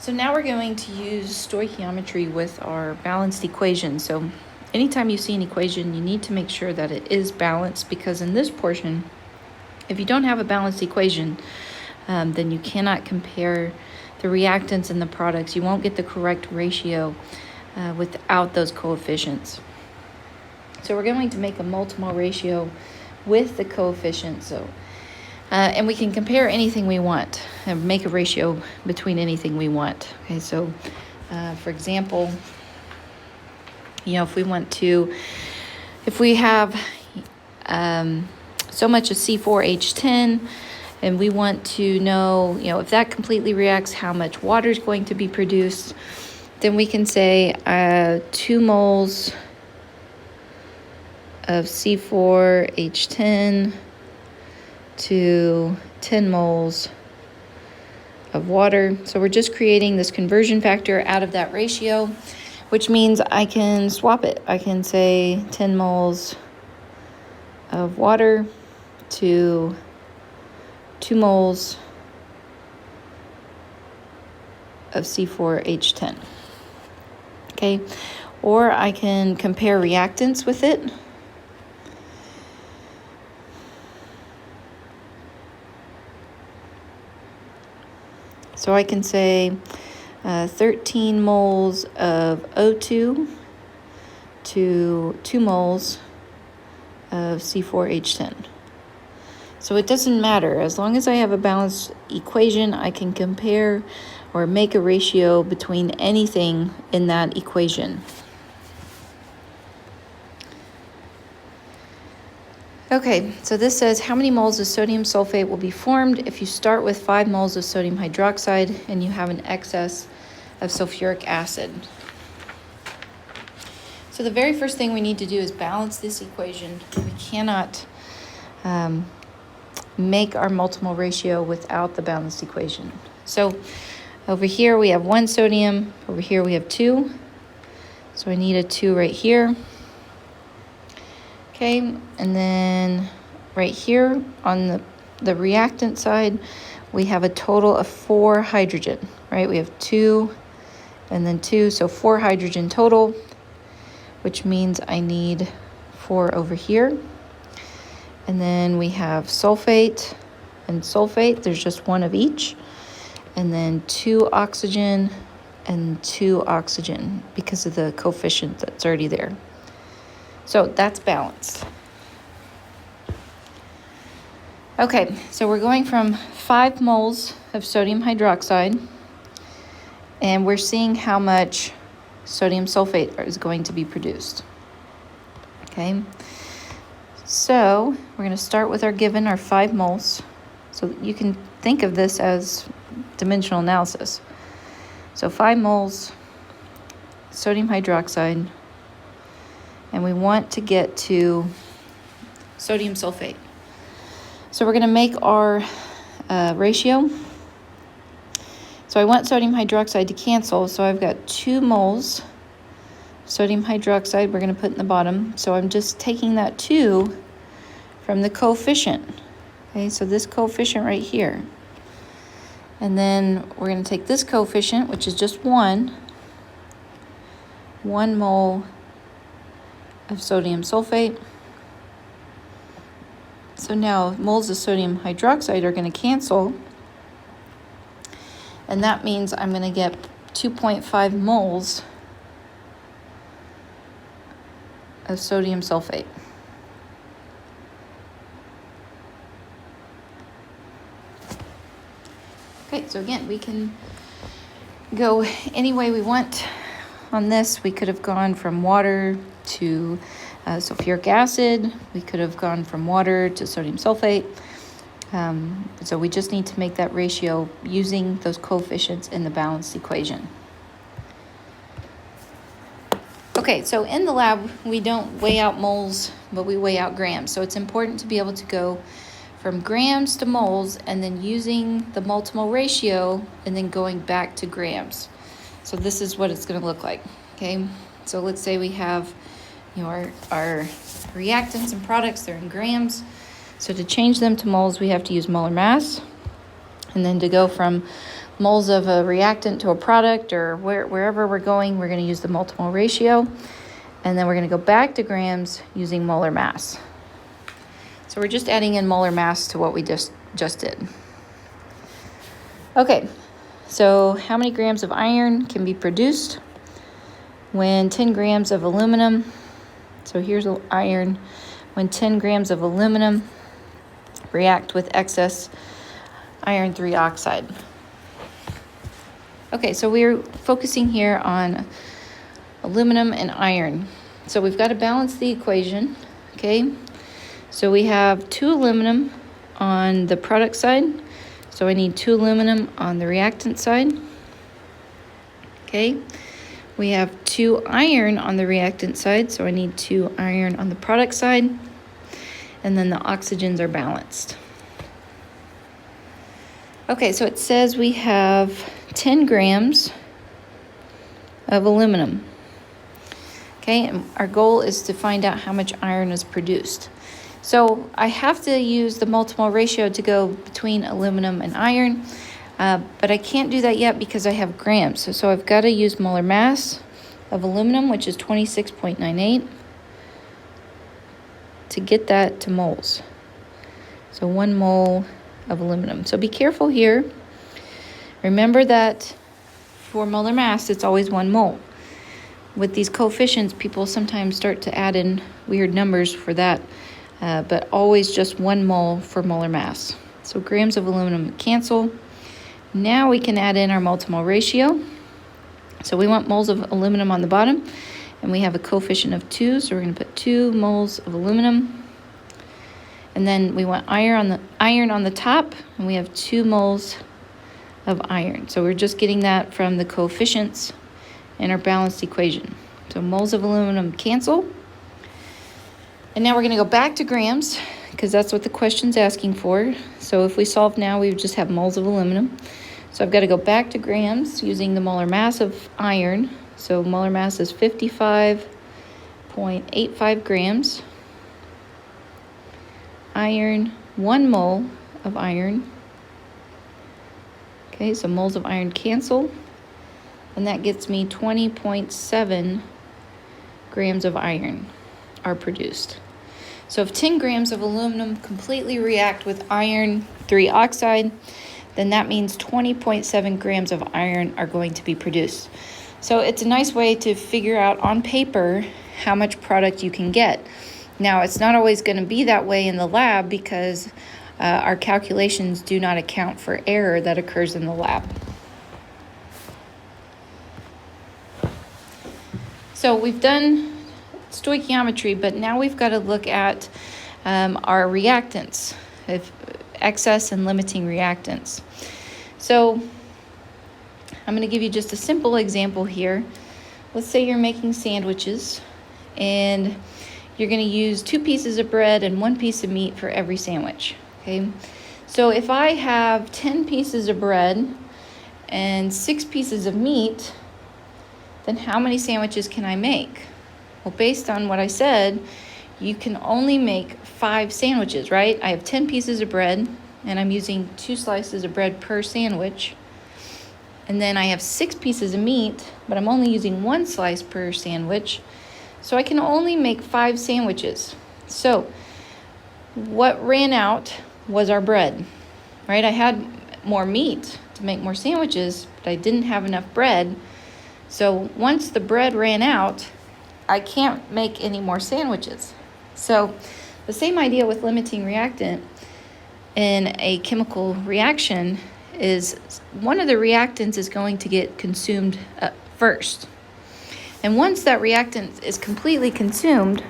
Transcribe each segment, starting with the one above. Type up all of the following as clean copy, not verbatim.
So now we're going to use stoichiometry with our balanced equation. So anytime you see an equation, you need to make sure that it is balanced, because in this portion, if you don't have a balanced equation, then you cannot compare the reactants and the products. You won't get the correct ratio without those coefficients. So we're going to make a multimole ratio with the coefficients. And we can compare anything we want and make a ratio between anything we want. Okay, so for example, if we have so much of C4H10, and we want to know, if that completely reacts, how much water is going to be produced, then we can say 2 moles of C4H10 to 10 moles of water. So we're just creating this conversion factor out of that ratio, which means I can swap it. I can say 10 moles of water to 2 moles of C4H10. Okay, or I can compare reactants with it. So I can say 13 moles of O2 to 2 moles of C4H10. So it doesn't matter. As long as I have a balanced equation, I can compare or make a ratio between anything in that equation. Okay, so this says how many moles of sodium sulfate will be formed if you start with 5 moles of sodium hydroxide and you have an excess of sulfuric acid. So the very first thing we need to do is balance this equation. We cannot make our multimole ratio without the balanced equation. So over here we have 1 sodium, over here we have 2. So I need a 2 right here. Okay, and then right here on the reactant side, we have a total of 4 hydrogen, right? We have 2 and then 2, so 4 hydrogen total, which means I need 4 over here. And then we have sulfate and sulfate, there's just 1 of each. And then 2 oxygen and 2 oxygen because of the coefficient that's already there. So that's balanced. Okay, so we're going from 5 moles of sodium hydroxide, and we're seeing how much sodium sulfate is going to be produced. Okay, so we're going to start with our 5 moles. So you can think of this as dimensional analysis. So 5 moles sodium hydroxide, and we want to get to sodium sulfate. So we're going to make our ratio. So I want sodium hydroxide to cancel, so I've got 2 moles sodium hydroxide we're going to put in the bottom. So I'm just taking that 2 from the coefficient. Okay, so this coefficient right here. And then we're going to take this coefficient, which is just 1 mole of sodium sulfate. So now moles of sodium hydroxide are going to cancel, and that means I'm going to get 2.5 moles of sodium sulfate. Okay, so again, we can go any way we want on this. We could have gone from water to sulfuric acid. We could have gone from water to sodium sulfate. So we just need to make that ratio using those coefficients in the balanced equation. Okay, so in the lab, we don't weigh out moles, but we weigh out grams. So it's important to be able to go from grams to moles and then using the multimole ratio and then going back to grams. So this is what it's going to look like. Okay, so let's say we have our reactants and products, they're in grams. So to change them to moles, we have to use molar mass. And then to go from moles of a reactant to a product, or wherever we're going, we're going to use the multiple ratio. And then we're going to go back to grams using molar mass. So we're just adding in molar mass to what we just did. Okay, so how many grams of iron can be produced when 10 grams of aluminum, so here's iron, when 10 grams of aluminum react with excess iron 3 oxide. Okay, so we're focusing here on aluminum and iron. So we've got to balance the equation, okay? So we have 2 aluminum on the product side. So I need 2 aluminum on the reactant side, okay? We have 2 iron on the reactant side, so I need 2 iron on the product side. And then the oxygens are balanced. Okay, so it says we have 10 grams of aluminum. Okay, and our goal is to find out how much iron is produced. So I have to use the multiple ratio to go between aluminum and iron, but I can't do that yet because I have grams. So I've got to use molar mass of aluminum, which is 26.98, to get that to moles. So 1 mole of aluminum. So be careful here. Remember that for molar mass, it's always 1 mole. With these coefficients, people sometimes start to add in weird numbers for that, but always just 1 mole for molar mass. So grams of aluminum cancel. Now we can add in our multiple ratio. So we want moles of aluminum on the bottom, and we have a coefficient of 2, so we're going to put 2 moles of aluminum. And then we want iron on the top, and we have 2 moles of iron. So we're just getting that from the coefficients in our balanced equation. So moles of aluminum cancel. And now we're going to go back to grams, because that's what the question's asking for. So if we solve now, we would just have moles of aluminum. So I've got to go back to grams using the molar mass of iron. So molar mass is 55.85 grams. Iron, 1 mole of iron. Okay, so moles of iron cancel. And that gets me 20.7 grams of iron are produced. So if 10 grams of aluminum completely react with iron 3 oxide, then that means 20.7 grams of iron are going to be produced. So it's a nice way to figure out on paper how much product you can get. Now, it's not always going to be that way in the lab because our calculations do not account for error that occurs in the lab. So we've done stoichiometry, but now we've got to look at our reactants, excess and limiting reactants. So I'm going to give you just a simple example here. Let's say you're making sandwiches and you're going to use 2 pieces of bread and 1 piece of meat for every sandwich. Okay, so if I have 10 pieces of bread and 6 pieces of meat, then how many sandwiches can I make? Well, based on what I said, you can only make 5 sandwiches, right? I have 10 pieces of bread, and I'm using 2 slices of bread per sandwich. And then I have 6 pieces of meat, but I'm only using 1 slice per sandwich. So I can only make 5 sandwiches. So what ran out was our bread, right? I had more meat to make more sandwiches, but I didn't have enough bread. So once the bread ran out, I can't make any more sandwiches. So the same idea with limiting reactant in a chemical reaction is one of the reactants is going to get consumed first. And once that reactant is completely consumed,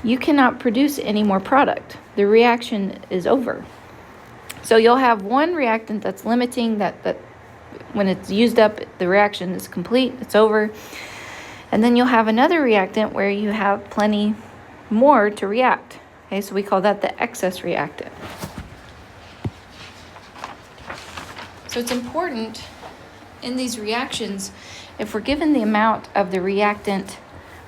you cannot produce any more product. The reaction is over. So you'll have one reactant that's limiting, that when it's used up, the reaction is complete, it's over. And then you'll have another reactant where you have plenty more to react. Okay, so we call that the excess reactant. So it's important in these reactions, if we're given the amount of the reactant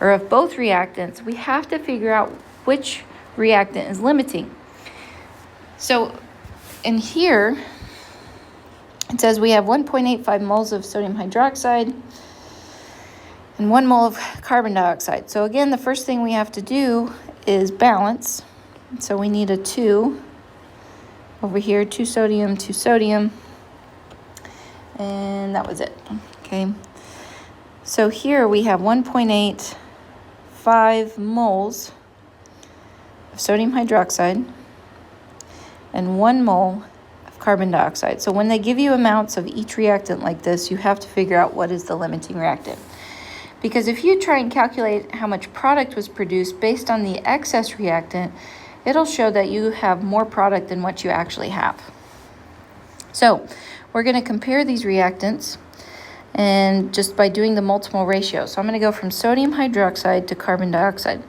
or of both reactants, we have to figure out which reactant is limiting. So in here, It says we have 1.85 moles of sodium hydroxide and 1 mole of carbon dioxide. So again, the first thing we have to do is balance. So we need a 2 over here, 2 sodium, and that was it. Okay. So here we have 1.85 moles of sodium hydroxide and 1 mole of carbon dioxide. So when they give you amounts of each reactant like this, you have to figure out what is the limiting reactant. Because if you try and calculate how much product was produced based on the excess reactant, it'll show that you have more product than what you actually have. So we're going to compare these reactants, and just by doing the multiple ratio. So I'm going to go from sodium hydroxide to carbon dioxide.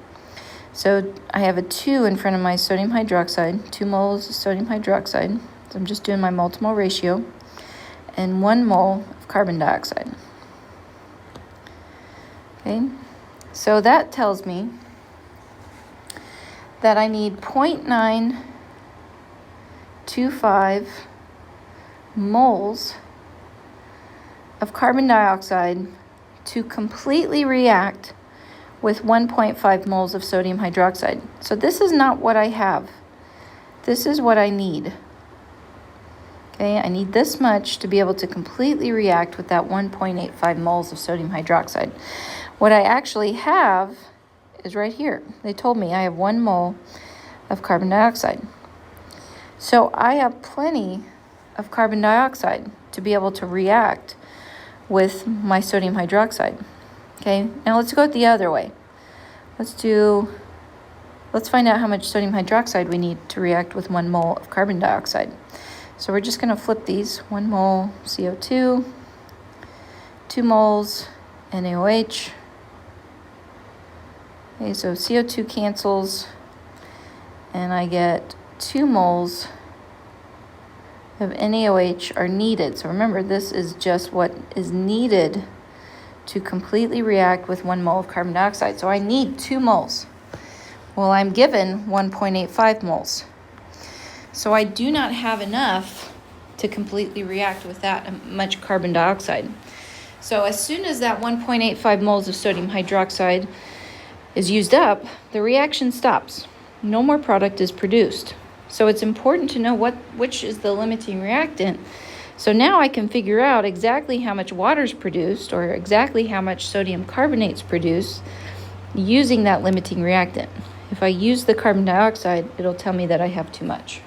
So I have a 2 in front of my sodium hydroxide, 2 moles of sodium hydroxide. So I'm just doing my multiple ratio, and 1 mole of carbon dioxide. Okay, so that tells me that I need 0.925 moles of carbon dioxide to completely react with 1.5 moles of sodium hydroxide. So this is not what I have. This is what I need. Okay, I need this much to be able to completely react with that 1.85 moles of sodium hydroxide. What I actually have is right here. They told me I have 1 mole of carbon dioxide. So I have plenty of carbon dioxide to be able to react with my sodium hydroxide. Okay, now let's go the other way. Let's find out how much sodium hydroxide we need to react with 1 mole of carbon dioxide. So we're just going to flip these. 1 mole CO2, 2 moles NaOH. Okay, so CO2 cancels, and I get 2 moles of NaOH are needed. So remember, this is just what is needed to completely react with 1 mole of carbon dioxide. So I need 2 moles. Well, I'm given 1.85 moles. So I do not have enough to completely react with that much carbon dioxide. So as soon as that 1.85 moles of sodium hydroxide is used up, the reaction stops. No more product is produced. So it's important to know which is the limiting reactant. So now I can figure out exactly how much water is produced or exactly how much sodium carbonate is produced using that limiting reactant. If I use the carbon dioxide, it'll tell me that I have too much.